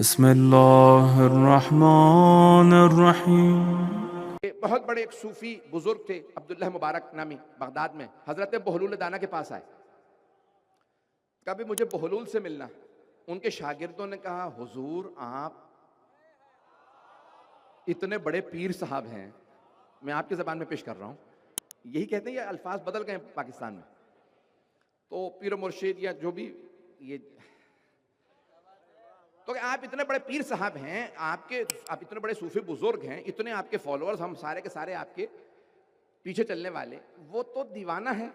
बिस्मिल्लाहिर्रहमानिर्रहीम। बहुत बड़े एक सूफी बुजुर्ग थे, अब्दुल्लाह मुबारक नामी, बगदाद में। हजरत बहलूल दाना के पास आए, कभी मुझे बहलूल से मिलना। उनके शागिर्दों ने कहा, हुजूर आप इतने बड़े पीर साहब हैं। मैं आपकी जबान में पेश कर रहा हूं, यही कहते हैं, ये अल्फाज बदल गए पाकिस्तान में। तो पीर मुर्शिद या जो भी ये, तो आप इतने बड़े पीर साहब हैं, आप इतने बड़े सूफी बुजुर्ग हैं, इतने आपके फॉलोअर्स, हम सारे के सारे आपके पीछे चलने वाले, वो तो दीवाना है,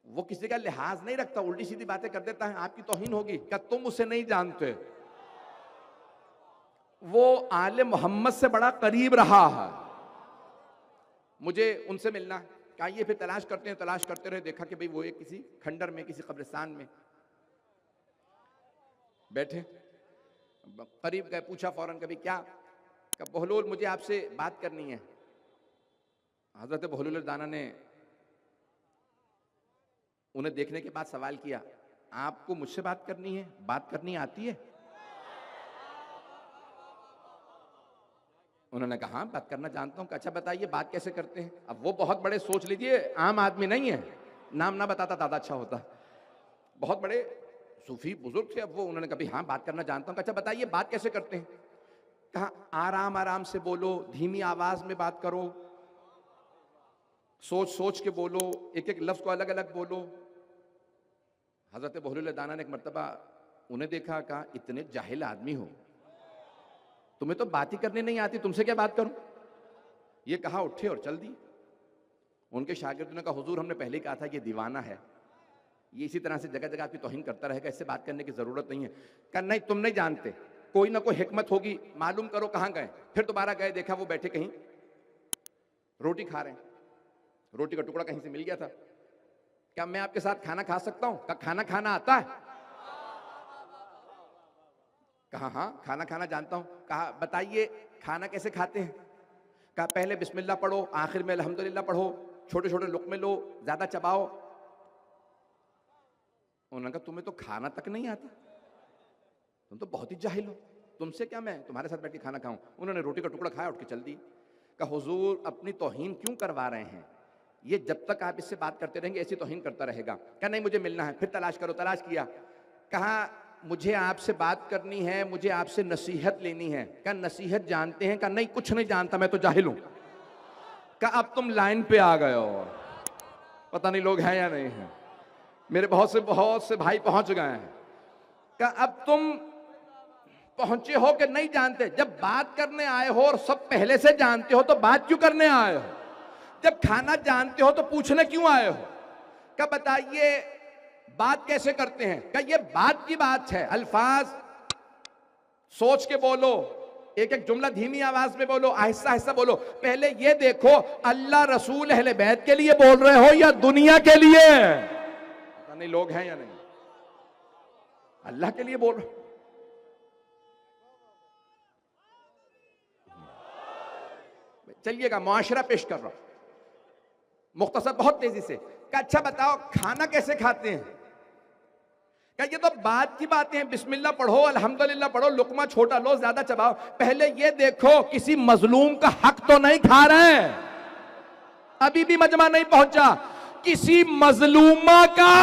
वो किसी का लिहाज नहीं रखता, उल्टी सीधी बातें कर देता है, आपकी तौहीन होगी। क्या तुम उसे नहीं जानते? वो आले मोहम्मद से बड़ा करीब रहा है। मुझे उनसे मिलना है। कहा ये फिर तलाश करते हैं, तलाश करते रहे, देखा कि भाई वो एक किसी खंडर में, किसी कब्रिस्तान में बैठे। करीब गए, पूछा फौरन, कभी क्या? कहा बहलूल मुझे आपसे बात करनी है। हजरत बहलूल दाना ने उन्हें देखने के बाद सवाल किया, आपको मुझसे बात करनी है? बात करनी आती है? उन्होंने कहा हाँ, बात करना जानता हूं। अच्छा बताइए बात कैसे करते हैं? अब वो बहुत बड़े, सोच लीजिए आम आदमी नहीं है, नाम ना बताता ज्यादा अच्छा होता, बहुत बड़े सूफी बुजुर्ग थे। अब वो, उन्होंने कहा हाँ बात करना जानता हूं। अच्छा बताइए बात कैसे करते हैं? कहा आराम आराम से बोलो, धीमी आवाज में बात करो, सोच सोच के बोलो, एक एक लफ्ज को अलग अलग बोलो। हजरत बहलूल दाना ने एक मर्तबा उन्हें देखा, कहा इतने जाहिल आदमी हो, तुम्हें तो बात ही करनी नहीं आती, तुमसे क्या बात करूं? ये कहा, उठे और चल दिए। उनके शागिर्दों ने कहा हुजूर हमने पहले कहा था ये दीवाना है, ये इसी तरह से जगह जगह आपकी तौहीन करता रहेगा, इससे बात करने की जरूरत नहीं है। कहा नहीं तुम नहीं जानते, कोई ना कोई हिकमत होगी, मालूम करो कहां गए। फिर दोबारा गए, देखा वो बैठे कहीं रोटी खा रहे हैं, रोटी का टुकड़ा कहीं से मिल गया था। क्या मैं आपके साथ खाना खा सकता हूं? कहा खाना खाना आता है? कहा हाँ खाना खाना जानता हूं। कहा बताइए खाना कैसे खाते हैं? कहा पहले बिस्मिल्लाह पढ़ो, आखिर में अल्हम्दुलिल्लाह पढ़ो, छोटे छोटे लुक़मे लो, ज्यादा चबाओ। उन्होंने कहा तुम्हें तो खाना तक नहीं आता, तुम तो बहुत ही जाहिल हो, तुमसे क्या मैं तुम्हारे साथ बैठ के खाना खाऊं? उन्होंने रोटी का टुकड़ा खाया, उठ के चल दी। कहा हुजूर अपनी तौहीन क्यों करवा रहे हैं? ये जब तक आप इससे बात करते रहेंगे ऐसी तौहीन करता रहेगा। कहा नहीं मुझे मिलना है। फिर तलाश करो, तलाश किया। कहा मुझे आपसे बात करनी है, मुझे आपसे नसीहत लेनी है। कहा नसीहत जानते हैं? कहा नहीं कुछ नहीं जानता, मैं तो जाहिल हूं। कहा अब तुम लाइन पे आ गए हो, पता नहीं लोग हैं या नहीं हैं, मेरे बहुत से भाई पहुंच गए हैं। कहा अब तुम पहुंचे हो कि नहीं जानते? जब बात करने आए हो और सब पहले से जानते हो तो बात क्यों करने आए हो? जब खाना जानते हो तो पूछने क्यों आए हो? क्या बताइए बात कैसे करते हैं? क्या ये बात की बात है? अल्फाज सोच के बोलो, एक एक जुमला धीमी आवाज में बोलो, आहिस्ता आहिस्ता बोलो। पहले ये देखो अल्लाह रसूल अहले बैत के लिए बोल रहे हो या दुनिया के लिए? पता नहीं लोग हैं या नहीं, अल्लाह के लिए बोल रहे हो। चलिएगा मुआशरा पेश कर रहा हूं मुख्तसर, बहुत तेजी से। क्या अच्छा बताओ खाना कैसे खाते हैं? क्या ये तो बात की बातें हैं, बिस्मिल्लाह पढ़ो, अल्हम्दुलिल्लाह पढ़ो, लुकमा छोटा लो, ज्यादा चबाओ। पहले ये देखो किसी मजलूम का हक तो नहीं खा रहे, अभी भी मजमा नहीं पहुंचा, किसी मजलूमा का